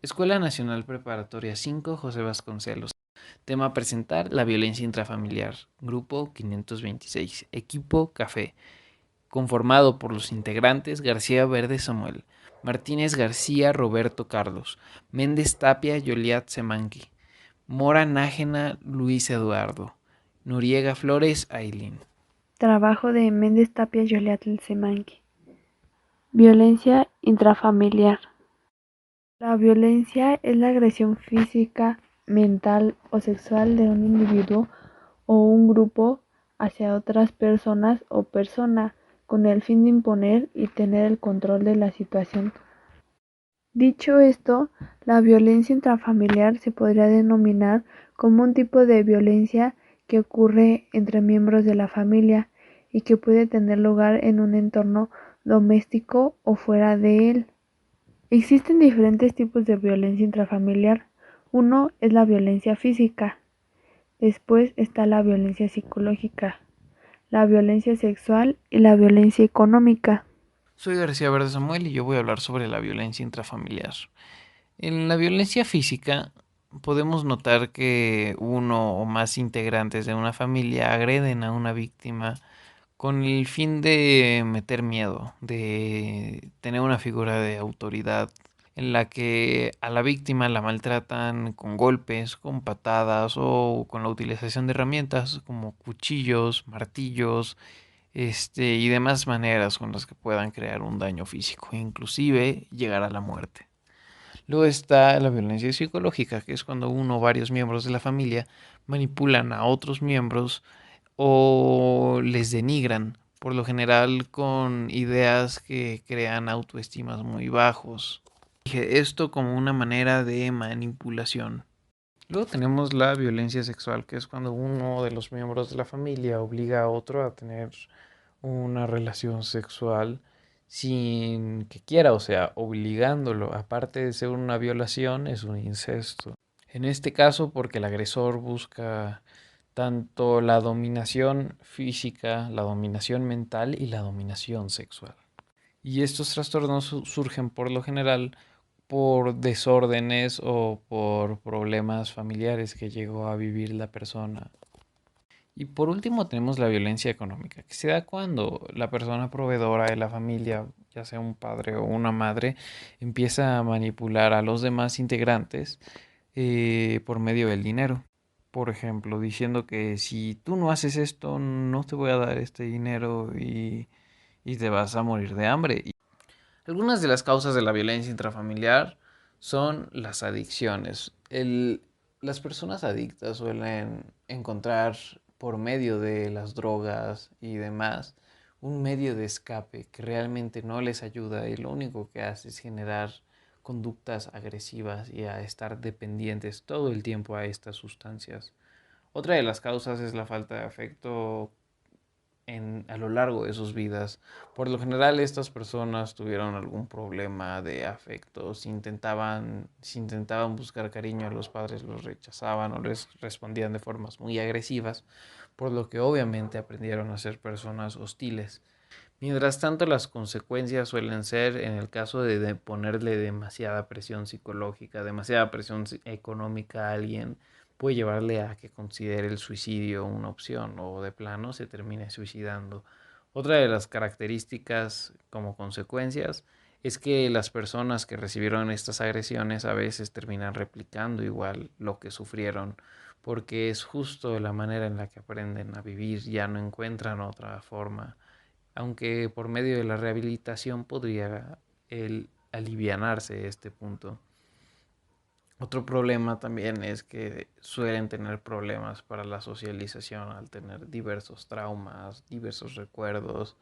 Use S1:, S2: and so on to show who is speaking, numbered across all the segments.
S1: Escuela Nacional Preparatoria 5 José Vasconcelos. Tema a presentar, la violencia intrafamiliar. Grupo 526. Equipo Café. Conformado por los integrantes García Verde Samuel, Martínez García Roberto Carlos, Méndez Tapia Yoliat Semanqui, Mora Nájena Luis Eduardo, Noriega Flores Ailín.
S2: Trabajo de Méndez Tapia Yoliatl Semanqui. Violencia intrafamiliar. La violencia es la agresión física, mental o sexual de un individuo o un grupo hacia otras personas o persona con el fin de imponer y tener el control de la situación. Dicho esto, la violencia intrafamiliar se podría denominar como un tipo de violencia que ocurre entre miembros de la familia y que puede tener lugar en un entorno doméstico o fuera de él. Existen diferentes tipos de violencia intrafamiliar. Uno es la violencia física, después está la violencia psicológica, la violencia sexual y la violencia económica.
S1: Soy García Verde Samuel y yo voy a hablar sobre la violencia intrafamiliar. En la violencia física podemos notar que uno o más integrantes de una familia agreden a una víctima con el fin de meter miedo, de tener una figura de autoridad en la que a la víctima la maltratan con golpes, con patadas o con la utilización de herramientas como cuchillos, martillos, y demás maneras con las que puedan crear un daño físico, inclusive llegar a la muerte. Luego está la violencia psicológica, que es cuando uno o varios miembros de la familia manipulan a otros miembros o les denigran, por lo general con ideas que crean autoestimas muy bajos. Esto como una manera de manipulación. Luego tenemos la violencia sexual, que es cuando uno de los miembros de la familia obliga a otro a tener una relación sexual sin que quiera, o sea, obligándolo. Aparte de ser una violación, es un incesto. En este caso, porque el agresor busca tanto la dominación física, la dominación mental y la dominación sexual. Y estos trastornos surgen por lo general por desórdenes o por problemas familiares que llegó a vivir la persona. Y por último tenemos la violencia económica, que se da cuando la persona proveedora de la familia, ya sea un padre o una madre, empieza a manipular a los demás integrantes por medio del dinero. Por ejemplo, diciendo que si tú no haces esto, no te voy a dar este dinero y te vas a morir de hambre. Algunas de las causas de la violencia intrafamiliar son las adicciones. Las personas adictas suelen encontrar por medio de las drogas y demás un medio de escape que realmente no les ayuda y lo único que hace es generar conductas agresivas y a estar dependientes todo el tiempo a estas sustancias. Otra de las causas es la falta de afecto a lo largo de sus vidas. Por lo general estas personas tuvieron algún problema de afecto, si intentaban buscar cariño, los padres los rechazaban o les respondían de formas muy agresivas, por lo que obviamente aprendieron a ser personas hostiles. Mientras tanto, las consecuencias suelen ser, en el caso de ponerle demasiada presión psicológica, demasiada presión económica a alguien, puede llevarle a que considere el suicidio una opción o de plano se termine suicidando. Otra de las características como consecuencias es que las personas que recibieron estas agresiones a veces terminan replicando igual lo que sufrieron, porque es justo la manera en la que aprenden a vivir, ya no encuentran otra forma, aunque por medio de la rehabilitación podría el alivianarse este punto. Otro problema también es que suelen tener problemas para la socialización al tener diversos traumas, diversos recuerdos,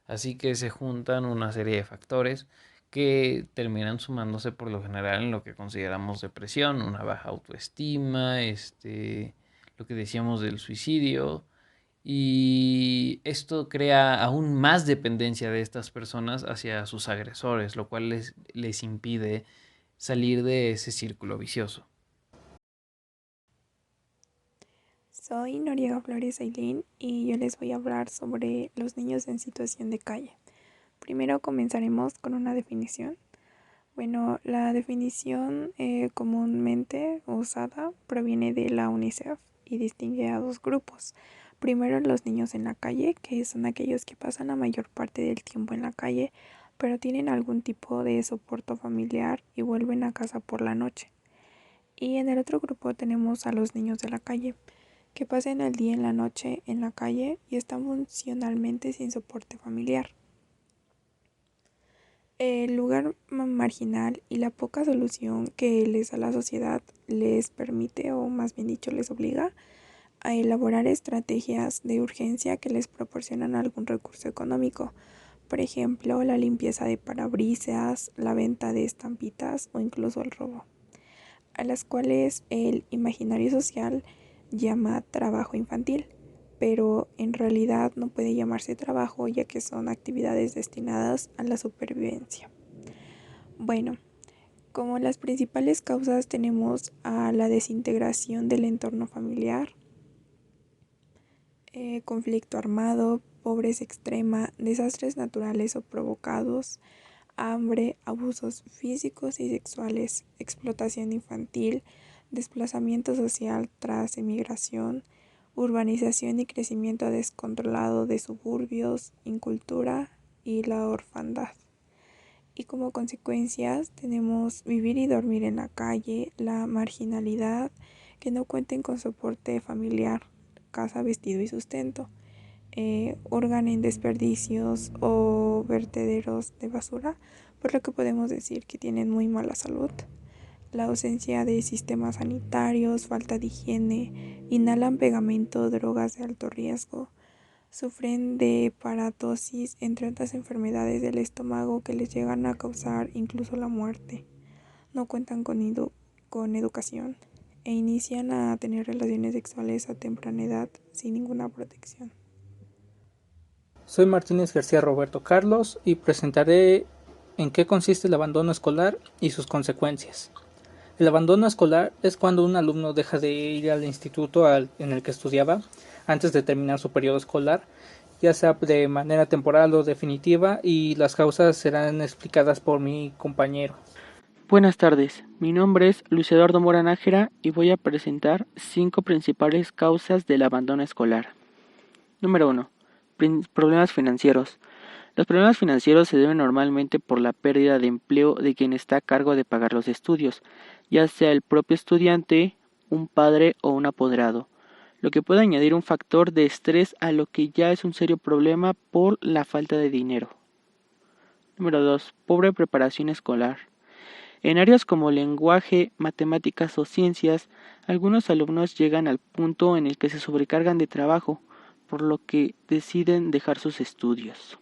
S1: así que se juntan una serie de factores que terminan sumándose por lo general en lo que consideramos depresión, una baja autoestima, lo que decíamos del suicidio, y esto crea aún más dependencia de estas personas hacia sus agresores, lo cual les impide salir de ese círculo vicioso.
S3: Soy Noriega Flores Ailín y yo les voy a hablar sobre los niños en situación de calle. Primero comenzaremos con una definición. Bueno, la definición comúnmente usada proviene de la UNICEF y distingue a dos grupos. Primero, los niños en la calle, que son aquellos que pasan la mayor parte del tiempo en la calle, pero tienen algún tipo de soporte familiar y vuelven a casa por la noche. Y en el otro grupo tenemos a los niños de la calle, que pasan el día y la noche en la calle y están funcionalmente sin soporte familiar. El lugar marginal y la poca solución que les da la sociedad les permite, o más bien dicho, les obliga a elaborar estrategias de urgencia que les proporcionan algún recurso económico. Por ejemplo, la limpieza de parabrisas, la venta de estampitas o incluso el robo, a las cuales el imaginario social llama trabajo infantil, pero en realidad no puede llamarse trabajo ya que son actividades destinadas a la supervivencia. Bueno, como las principales causas tenemos a la desintegración del entorno familiar, conflicto armado, pobreza extrema, desastres naturales o provocados, hambre, abusos físicos y sexuales, explotación infantil, desplazamiento social tras emigración, urbanización y crecimiento descontrolado de suburbios, incultura y la orfandad. Y como consecuencias tenemos vivir y dormir en la calle, la marginalidad, que no cuenten con soporte familiar, casa, vestido y sustento, hurgan en desperdicios o vertederos de basura, por lo que podemos decir que tienen muy mala salud. La ausencia de sistemas sanitarios, falta de higiene, inhalan pegamento, drogas de alto riesgo, sufren de paratosis, entre otras enfermedades del estómago que les llegan a causar incluso la muerte. No cuentan con educación e inician a tener relaciones sexuales a temprana edad sin ninguna protección.
S4: Soy Martínez García Roberto Carlos y presentaré en qué consiste el abandono escolar y sus consecuencias. El abandono escolar es cuando un alumno deja de ir al instituto en el que estudiaba antes de terminar su periodo escolar, ya sea de manera temporal o definitiva, y las causas serán explicadas por mi compañero.
S5: Buenas tardes, mi nombre es Luis Eduardo Mora Nájera y voy a presentar 5 principales causas del abandono escolar. Número 1. Problemas financieros. Los problemas financieros se deben normalmente por la pérdida de empleo de quien está a cargo de pagar los estudios, ya sea el propio estudiante, un padre o un apoderado, lo que puede añadir un factor de estrés a lo que ya es un serio problema por la falta de dinero. Número 2. Pobre preparación escolar. En áreas como lenguaje, matemáticas o ciencias, algunos alumnos llegan al punto en el que se sobrecargan de trabajo, por lo que deciden dejar sus estudios.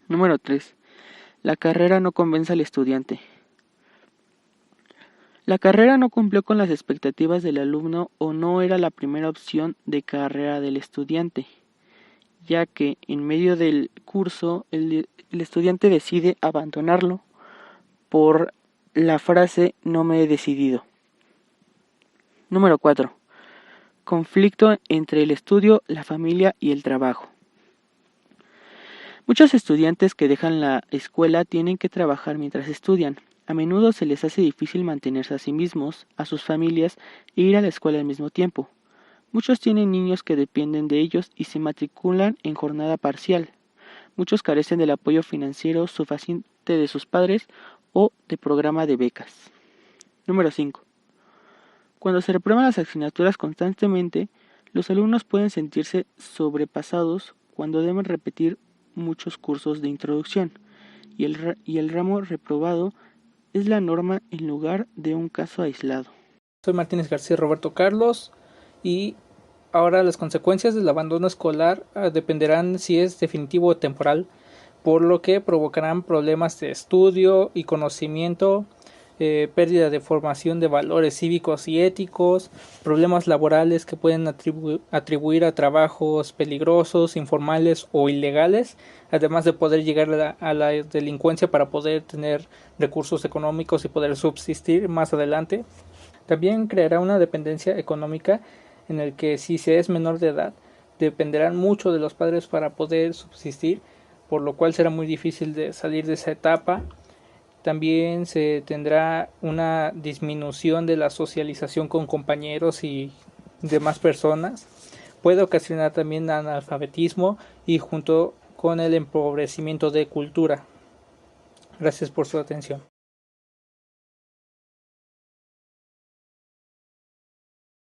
S5: Número 3. La carrera no convence al estudiante. La carrera no cumplió con las expectativas del alumno o no era la primera opción de carrera del estudiante, ya que en medio del curso el estudiante decide abandonarlo por la frase "no me he decidido". Número 4. Conflicto entre el estudio, la familia y el trabajo. Muchos estudiantes que dejan la escuela tienen que trabajar mientras estudian. A menudo se les hace difícil mantenerse a sí mismos, a sus familias e ir a la escuela al mismo tiempo. Muchos tienen niños que dependen de ellos y se matriculan en jornada parcial. Muchos carecen del apoyo financiero suficiente de sus padres o de programa de becas. Número 5. Cuando se reprueban las asignaturas constantemente, los alumnos pueden sentirse sobrepasados cuando deben repetir muchos cursos de introducción, y el ramo reprobado es la norma en lugar de un caso aislado.
S4: Soy Martínez García Roberto Carlos y ahora las consecuencias del abandono escolar dependerán si es definitivo o temporal, por lo que provocarán problemas de estudio y conocimiento, pérdida de formación de valores cívicos y éticos, problemas laborales que pueden atribuir a trabajos peligrosos, informales o ilegales, además de poder llegar a la delincuencia para poder tener recursos económicos y poder subsistir más adelante. También creará una dependencia económica en el que si se es menor de edad, dependerán mucho de los padres para poder subsistir, por lo cual será muy difícil de salir de esa etapa. También se tendrá una disminución de la socialización con compañeros y demás personas. Puede ocasionar también analfabetismo y junto con el empobrecimiento de cultura. Gracias por su atención.